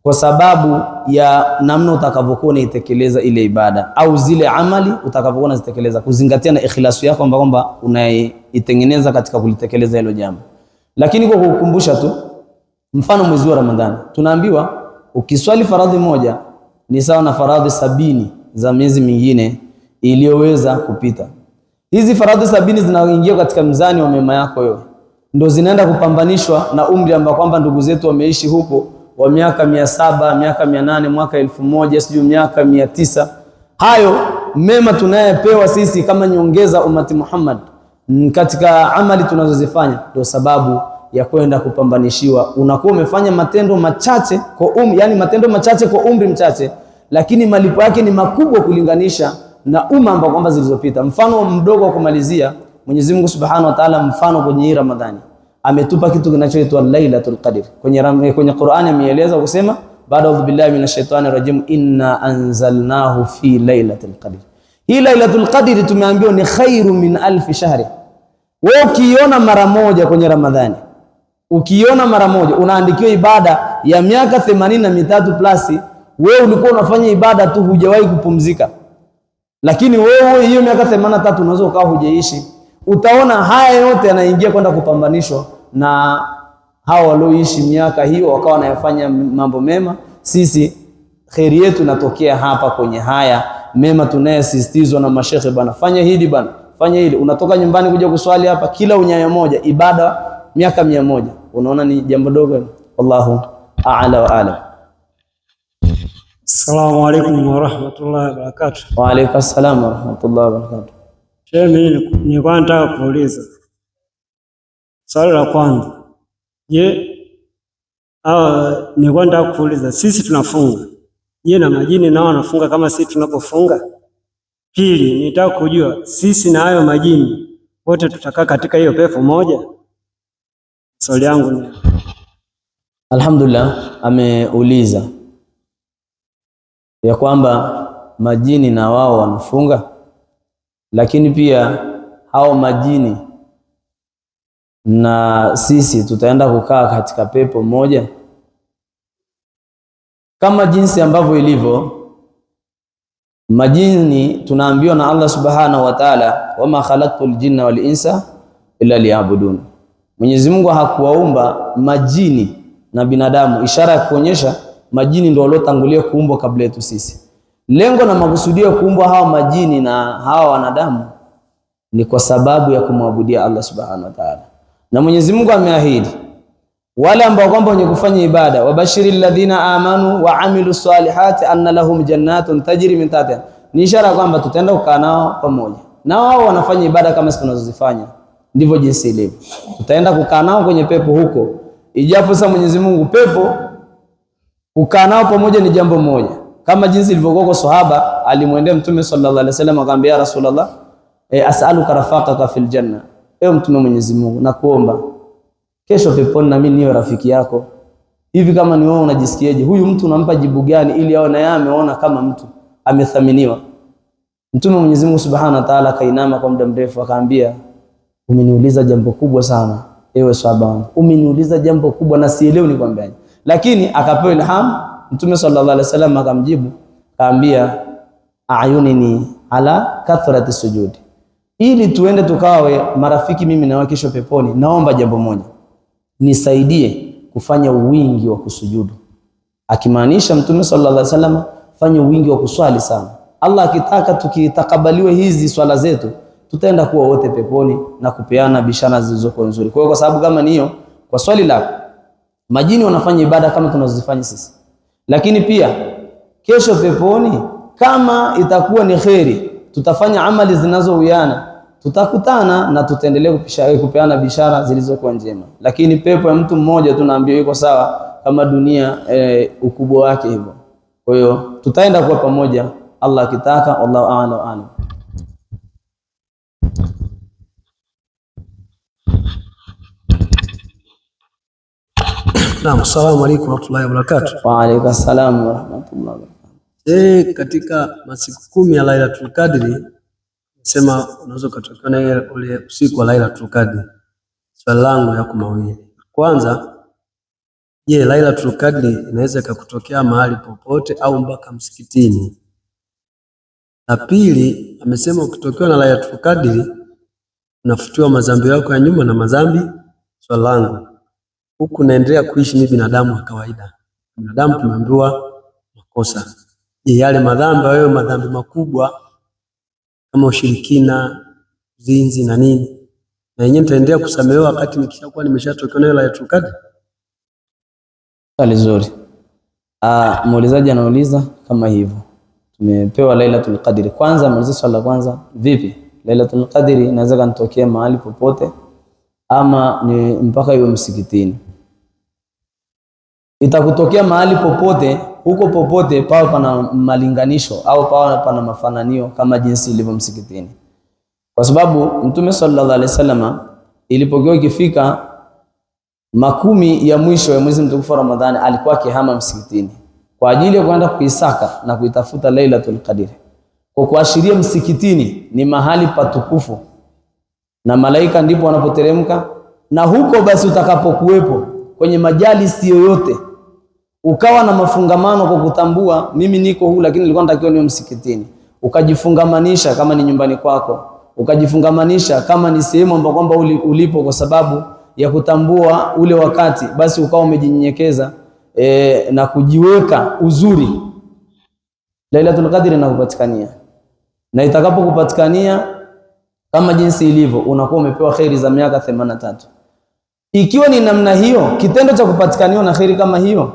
Kwa sababu ya namna utakavyokuwa unaitekeleza ile ibada au zile amali utakavyokuwa unazitekeleza, kuzingatia na ikhlasu yako kwamba unaitengeneza katika kulitekeleza hilo jambo. Lakini kwa kukukumbusha tu, mfano mwezi wa Ramadhani tunaambiwa ukiswali faradhi moja ni sawa na faradhi 70 za miezi mingine iliyoweza kupita. Hizi faradhi 70 zinaingia katika mzani wa mema yako wewe, ndio zinaenda kupambanishwa na umri ambao kwamba ndugu zetu wameishi huko wa miaka 700, miaka 800, mwaka 1000, sijui miaka 900. Hayo mema tunayepewa sisi kama nyongeza umati Muhammad katika amali tunazozifanya, ndio sababu ya kwenda kupambanishiwa. Unakuwa umefanya matendo machache kwa yani matendo machache kwa umri mchache, lakini malipo yake ni makubwa kulinganisha na umma ambao kwamba zilizopita. Mfano mdogo wa kumalizia, Mwenyezi Mungu Subhanahu wa Ta'ala mfano kwenye Ramadhani ametupa kitu kinachoitwa Lailatul Qadr. Kwenye Qur'ani ameeleza kusema baada audhu billahi minashaitani rajim, inna anzalnahu fi Lailatul Qadr. Hii Lailatul Qadr tumeambiwa ni khairu min alf shahri. Wewe ukiona mara moja kwenye Ramadhani, ukiona mara moja unaandikiwa ibada ya miaka 83 plus. Wewe ulikuwa unafanya ibada tu, hujawahi kupumzika. Lakini wewe hiyo miaka 83 unaweza ukawa hujaishi. Utaona haya yote yanaingia kwenda kupambanishwa na hao walioishi miaka hiyo wakawa wanayafanya mambo mema. Sisi khairi yetu inatokea hapa kwenye haya mema tunayosisitizwa na mashehe, bana fanya hili, bana fanya hili. Unatoka nyumbani kuja kuswali hapa, kila unyaya moja ibada miaka 100. Unaona ni jambo dogo? Wallahu a'la wa a'lam. Assalamu alaykum wa rahmatullahi wa barakatuh. Wa alaykum assalam wa rahmatullahi wa barakatuh. Mimi nilikuwa nataka kuuliza swali la kwanza. Nilikuwa nataka kuuliza, sisi tunafunga, je, na majini nao wanafunga kama sisi tunapofunga? Pili, nitaka kujua sisi na hayo majini wote tutakaa katika hiyo pepo moja? Swali yangu ni alhamdulillah, ameuliza ya kwamba majini na wao wanafunga. lakini pia hao majini na sisi tutaenda kukaa katika pepo moja kama jinsi ambavyo ilivyo majini. Tunaambiwa na Allah subhanahu wa ta'ala, wama khalaqtul jinna wal insa illa liya'budun. Mwenyezi Mungu hakuwaumba majini na binadamu, ishara ya kuonyesha majini ndio waliotangulia kuumbwa kabla yetu sisi. Lengo na makusudio kuumbwa hawa majini na hawa wanadamu ni kwa sababu ya kumwabudia Allah subhanahu wa ta'ala. Na Mwenyezi Mungu ameahidi wale ambao kwamba wenye kufanya ibada, wabashiril ladhina amanu wa amilu salihati anna lahum jannatun tajri min tahtiha, ni ishara kwamba tutaenda kukaa nao pamoja na wao wanafanya ibada kama sisi tunazozifanya. Ndivyo jinsi ilivyo, tutaenda kukaa nao kwenye pepo huko. Ijapo sasa Mwenyezi Mungu pepo kukaa nao pamoja ni jambo moja, kama jinsi ilivyokuwa kwa sahaba alimwendea Mtume sallallahu alaihi wasallam akamwambia, ya Rasulullah, as'aluka rafaqaka fil janna, ewe Mtume Mwenyezi Mungu nakuomba kesho peponi na mimi niwe rafiki yako. Hivi kama ni wewe unajisikiaje? Huyu mtu unampa jibu gani ili aone na yeye ameona kama mtu amethaminiwa? Mtume Mwenyezi Mungu Subhanahu wa Ta'ala kainama kwa muda mrefu akaambia, umeniuliza jambo kubwa sana ewe sahaba wangu, umeniuliza jambo kubwa na sielewi nikwambiaje. Lakini akapewa ilham Mtume sallallahu alaihi wasallam akamjibu akaambia, ayunini ala kathrati sujudi, ili tuende tukawe marafiki mimi na wewe kesho peponi, naomba jambo moja, nisaidie kufanya wingi wa kusujudu. Akimaanisha Mtume sallallahu alaihi wasallam fanye wingi wa kuswali sana. Allah akitaka tukitakabaliwe hizi swala zetu tutaenda kuwa wote peponi na kupeana bishara zilizokuwa nzuri. Kwa hiyo kwa sababu kama niyo, kwa swali lako, majini wanafanya ibada kama tunazozifanya sisi, lakini pia kesho peponi kama itakuwa ni kheri, tutafanya amali zinazowiana, tutakutana na tutaendelea kupeana bishara zilizokuwa njema. Lakini pepo ya mtu mmoja tunaambiwa iko sawa kama dunia ukubwa wake hivyo. Kwa hiyo tutaenda kuwa pamoja Allah akitaka. Wallahu a'lam. Naam, assalamu alaykum warahmatullahi wabarakatuh. Wa alaykum assalam warahmatullahi wabarakatuh. Katika masiku 10 ya Lailatul Qadri sema unaweza kutokana na ule usiku wa Lailatul Qadri. Swali langu yako mawili. Kwanza, je, Lailatul Qadri inaweza kukutokea mahali popote au mpaka msikitini? Na pili, amesema ukitokea na Lailatul Qadri unafutiwa madhambi yako ya nyuma na madhambi. Swali langu, huku naendelea kuishi ni binadamu wa kawaida. Binadamu tumeambiwa makosa. Je, yale madhambi hayo madhambi makubwa kama ushirikina, zinzi na nini, na yenyewe nitaendelea kusamehewa wakati nikishakuwa nimeshatokea na Lailatul Qadri? Swali zuri. Muulizaji anauliza kama hivyo. Tumepewa Lailatul Qadri. Kwanza muulize swali la kwanza, vipi? Lailatul Qadri inaweza kanitokea mahali popote ama ni mpaka iwe msikitini? Itakutokea mahali popote, huko popote pao pana malinganisho au pao pana mafananio kama jinsi ilivyo msikitini. Kwa sababu Mtume sallallahu alaihi wasallam ilipokuwa ikifika makumi ya mwisho ya mwezi mtukufu wa Ramadhani alikuwa akihama msikitini kwa ajili ya kwenda kuisaka na kuitafuta Lailatul Qadri. Kwa kuashiria msikitini ni mahali patukufu na malaika ndipo wanapoteremka, na huko basi utakapokuwepo kwenye majalisi yoyote ukawa na mafungamano kwa kutambua mimi niko huu, lakini nilikuwa natakiwa niwe msikitini, ukajifungamanisha kama ni nyumbani kwako, ukajifungamanisha kama ni sehemu ambapo kwamba ulipo kwa sababu ya kutambua ule wakati, basi ukawa umejinyenyekeza na kujiweka uzuri, Lailatul Qadri inakupatikania. Na itakapokupatikania kama jinsi ilivyo, unakuwa umepewa khairi za miaka 83. Ikiwa ni namna hiyo, kitendo cha kupatikaniwa na khairi kama hiyo,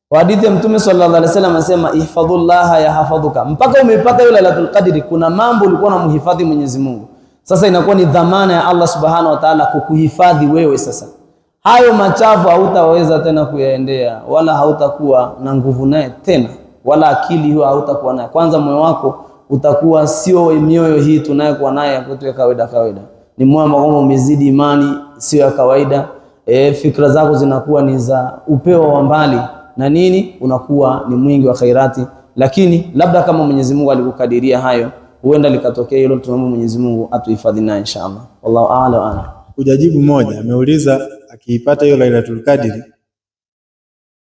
kwa hadithi ya Mtume sallallahu alaihi wasallam anasema ihfadhullaha yahfadhuka, mpaka umepata hiyo Lailatul Qadri, kuna mambo ulikuwa unamhifadhi Mwenyezi Mungu, sasa inakuwa ni dhamana ya Allah subhanahu wa ta'ala kukuhifadhi wewe. Sasa hayo machafu hautaweza tena kuyaendea, wala hautakuwa na nguvu naye tena, wala akili hiyo hautakuwa nayo. Kwanza moyo wako utakuwa sio mioyo hii tunayokuwa naye kwetu ya kawaida, ni moyo ambao umezidi imani, sio ya kawaida. Fikra zako zinakuwa ni za upeo wa mbali na nini, unakuwa ni mwingi wa khairati. Lakini labda kama Mwenyezi Mungu alikukadiria hayo, huenda likatokea hilo. Tunaomba Mwenyezi Mungu atuhifadhi na inshallah. Wallahu a'lam. Kujajibu moja, ameuliza akiipata hiyo Lailatul Qadri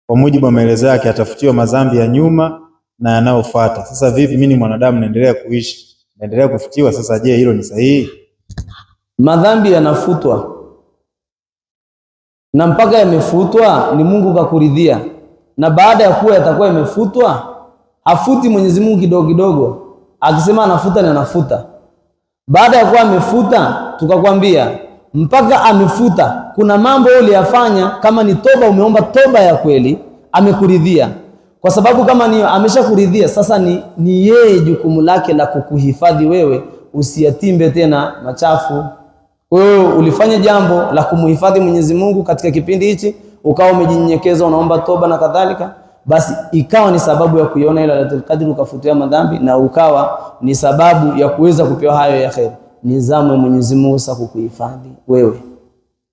kwa mujibu wa maelezo yake atafutiwa madhambi ya nyuma na yanayofuata. Sasa vipi, mimi ni mwanadamu naendelea kuishi, naendelea kufutiwa, sasa je, hilo ni sahihi? Madhambi yanafutwa, na mpaka yamefutwa ni Mungu kakuridhia, na baada ya kuwa yatakuwa yamefutwa, hafuti Mwenyezi Mungu kidogo kidogo. Akisema anafuta ni anafuta. Baada ya kuwa amefuta, tukakwambia mpaka amefuta, kuna mambo uliyafanya, kama ni toba, umeomba toba ya kweli, amekuridhia. Kwa sababu kama ni ameshakuridhia, sasa ni yeye jukumu lake la kukuhifadhi wewe usiyatimbe tena machafu. Wewe ulifanya jambo la kumhifadhi Mwenyezi Mungu katika kipindi hichi, ukawa umejinyenyekeza, unaomba toba na kadhalika, basi ikawa ni sababu ya kuiona ile Lailatul Qadr, ukafutia madhambi, na ukawa ni sababu ya kuweza kupewa hayo ya khair. Nizamu ya Mwenyezi Mungu sasa kukuhifadhi wewe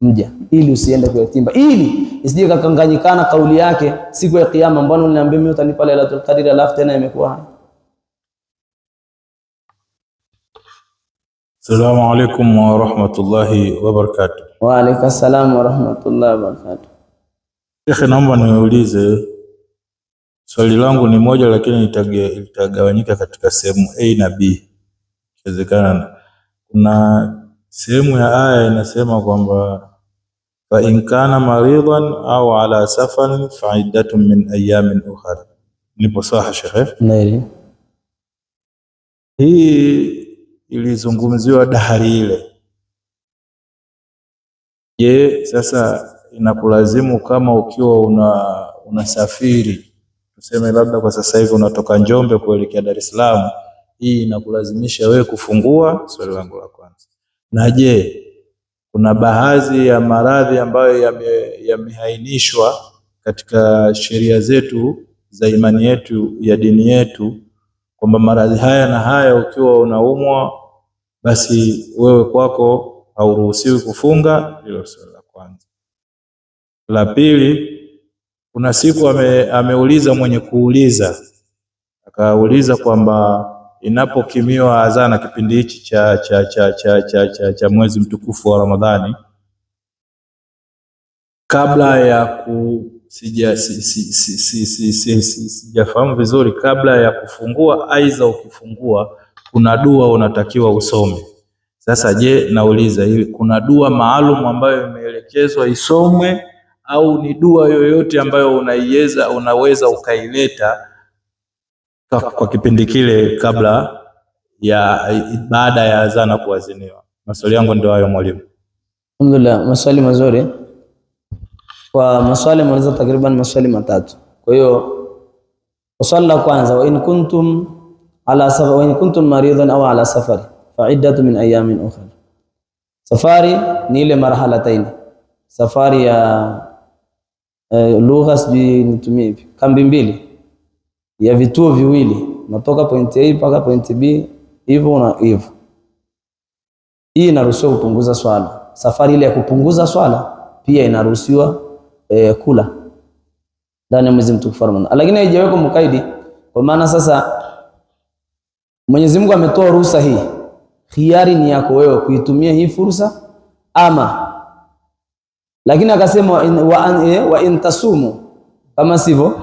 mja, ili usiende kuyatimba, ili isije kakanganyikana kauli yake siku ya kiyama, mbona unaniambia mimi utanipa Lailatul Qadr alafu tena imekuwa haya. Assalamu alaikum wa rahmatullahi wa barakatuh. Wa alaikum salam wa rahmatullahi wa barakatuh. Sheikh, naomba niulize, swali langu ni moja lakini litagawanyika katika sehemu A na B. Inawezekana kuna sehemu ya aya inasema kwamba fa in kana maridan au ala safarin fa iddatun min ayamin ukhra. Nipo sahihi Sheikh? Ndio. Hii ilizungumziwa dahari ile. Je, sasa inakulazimu kama ukiwa unasafiri, tuseme labda kwa sasa hivi unatoka Njombe kuelekea Dar es Salaam, hii inakulazimisha wewe kufungua? Swali langu la kwanza. Na je, kuna baadhi ya maradhi ambayo yamehainishwa katika sheria zetu za imani yetu ya dini yetu, kwamba maradhi haya na haya ukiwa unaumwa basi wewe kwako hauruhusiwi kufunga? Hilo swali la kwanza. La pili, kuna siku ameuliza mwenye kuuliza, akauliza kwamba inapokimiwa adhana kipindi hichi cha mwezi mtukufu wa Ramadhani, kabla ya sijafahamu vizuri, kabla ya kufungua aidha ukifungua kuna dua unatakiwa usome. Sasa je, nauliza hili, kuna dua maalum ambayo imeelekezwa isomwe au ni dua yoyote ambayo unaweza ukaileta kwa kipindi kile kabla ya baada ya adhana kuadhiniwa? Maswali yangu ndio hayo mwalimu. Alhamdulillah, maswali mazuri. Kwa maswali maliza takriban maswali matatu. Kwa hiyo swali la kwanza, wa in kuntum maridan au ala safari fa iddatu min ayamin ukhra. Safari ni ile marhalataini, safari ya lugha sijui nitumie hivi, kambi mbili ya vituo viwili, natoka point A mpaka point B, hivyo na hivyo. Hii inaruhusiwa kupunguza swala. Safari ile ya kupunguza swala pia inaruhusiwa kula ndani ya mwezi mtukufu Ramadhani, lakini haijawekwa mukaidi. Kwa maana sasa Mwenyezi Mungu ametoa ruhusa hii, khiari ni yako wewe kuitumia hii fursa ama, lakini akasema wa in tasumu, kama sivyo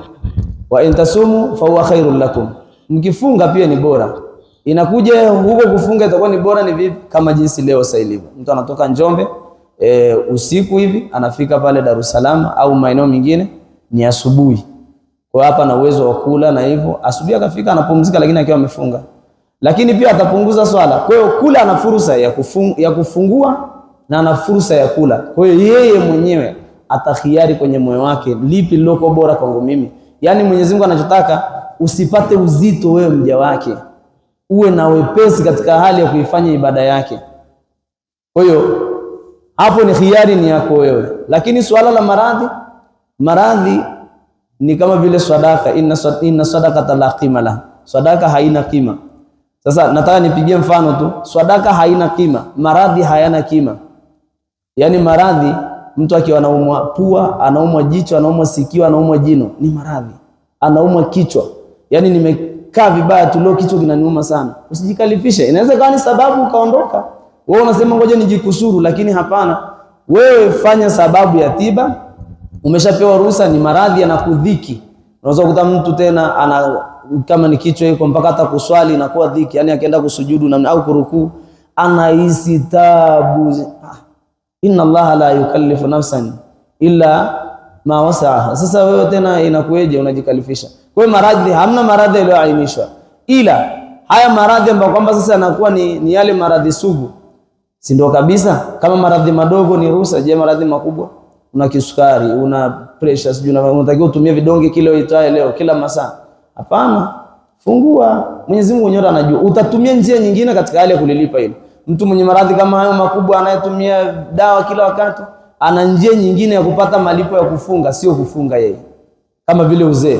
wa in tasumu fa huwa khairul lakum, mkifunga pia ni bora. Inakuja huko kufunga itakuwa ni bora ni vipi? Kama jinsi leo sasa ilivyo, mtu anatoka Njombe usiku hivi anafika pale Dar es Salaam au maeneo mengine ni asubuhi, kwa hapa na uwezo wa kula, na hivyo asubuhi akafika anapumzika, lakini akiwa amefunga, lakini pia atapunguza swala. Kwa hiyo kula ana fursa ya kufungua na ana fursa ya kula. Kwa hiyo yeye mwenyewe atakhiari kwenye moyo wake, lipi liloko bora kwangu mimi. Yani Mwenyezi Mungu anachotaka usipate uzito wewe mja wake, uwe na wepesi katika hali ya kuifanya ibada yake. Kwa hiyo hapo ni khiari ni yako wewe. Lakini swala la maradhi ni kama vile sadaka, inna sadaqata la qima la, sadaka haina kima. Sasa nataka nipigie mfano tu, sadaka haina kima, maradhi hayana kima. Yani maradhi, mtu akiwa anaumwa pua, anaumwa jicho, anaumwa sikio, anaumwa jino, ni maradhi. Anaumwa kichwa, yani nimekaa vibaya tu leo, kichwa kinaniuma sana. Usijikalifishe, inaweza kuwa ni sababu ukaondoka. Wewe unasema ngoja nijikusuru, lakini hapana. Wewe fanya sababu ya tiba. Umeshapewa ruhusa, ni maradhi yanakudhiki. Unaweza kukuta mtu tena ana kama ni kichwa yuko mpaka hata kuswali inakuwa dhiki, yani akienda kusujudu na au kurukuu anahisi tabu. Inna Allah la yukallifu nafsan illa ma wasaha. Sasa wewe tena inakueje unajikalifisha? Kwa hiyo maradhi, hamna maradhi yaliyoainishwa, ila haya maradhi ambayo kwamba sasa yanakuwa ni yale maradhi sugu, si ndio kabisa? Kama maradhi madogo ni ruhusa, je maradhi makubwa? Una kisukari, una pressure, sijui unatakiwa utumie vidonge kile uitwae leo kila masaa? Hapana, fungua. Mwenyezi Mungu mwenyewe anajua. Utatumia njia nyingine katika hali ya kulilipa hilo. Mtu mwenye maradhi kama hayo makubwa anayetumia dawa kila wakati, ana njia nyingine ya kupata malipo ya kufunga, sio kufunga yeye. Kama vile uzee.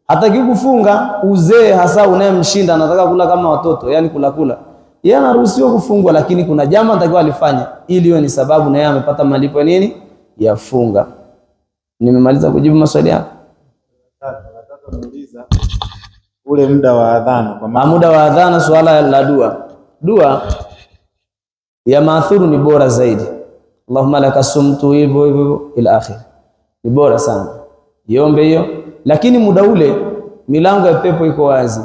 Hataki kufunga, uzee hasa unayemshinda anataka kula kama watoto, yani kula. Yeye anaruhusiwa kufungwa, lakini kuna jambo anatakiwa alifanye ili iwe ni sababu na yeye amepata malipo ya nini? Ya funga. Nimemaliza kujibu maswali yako. Ule muda wa adhana, kwa maana muda wa adhana, swala la dua ya maathuru ni bora zaidi. Allahumma laka sumtu, hivyo ila akhir, ni bora sana, iombe hiyo. Lakini muda ule milango ya pepo iko wazi,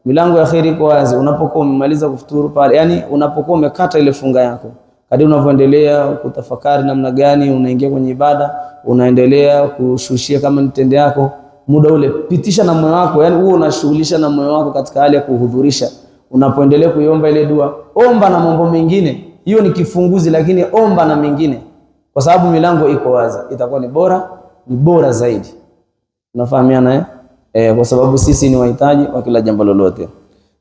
milango ya khairi iko wazi. Unapokuwa umemaliza kufuturu pale, yani unapokuwa umekata ile funga yako, kadri unavyoendelea kutafakari namna gani unaingia kwenye ibada, unaendelea kushushia kama nitende yako, muda ule pitisha na moyo wako, yani huo unashughulisha na moyo wako katika hali ya kuhudhurisha. Unapoendelea kuiomba ile dua, omba na mambo mengine, hiyo ni kifunguzi, lakini omba na mengine, kwa sababu milango iko wazi, itakuwa ni bora zaidi. Unafahamiana kwa sababu sisi ni wahitaji wa kila jambo lolote.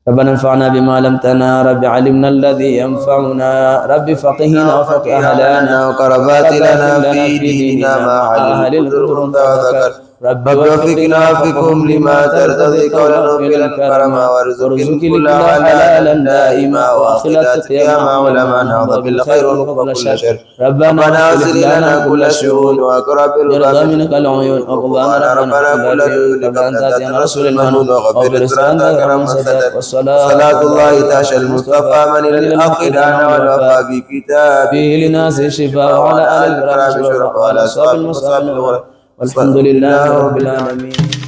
ربنا انفعنا بما علمتنا رب علمنا الذي ينفعنا رب فقهنا وفقه أهلنا وقربات لنا في ديننا مع أهل القدر وذكر رب وفقنا وفقهم لما ترتضي قولا في الكرم وارزق كل حلالا دائما واخلة قياما ولما نهض بالخير وقبل الشر ربنا اغفر لنا كل شؤون واقرب بالرضا منك العيون وقضانا ربنا كل دين قبل ان تاتينا رسول المنون وغفر سرنا كرم سدد والصلاة الله تعشى المصطفى من الحق دعنا والوفاء بكتابه لناس الشفاء وعلى آل الكرام شرف وعلى أصحاب المصطفى والحمد لله رب العالمين.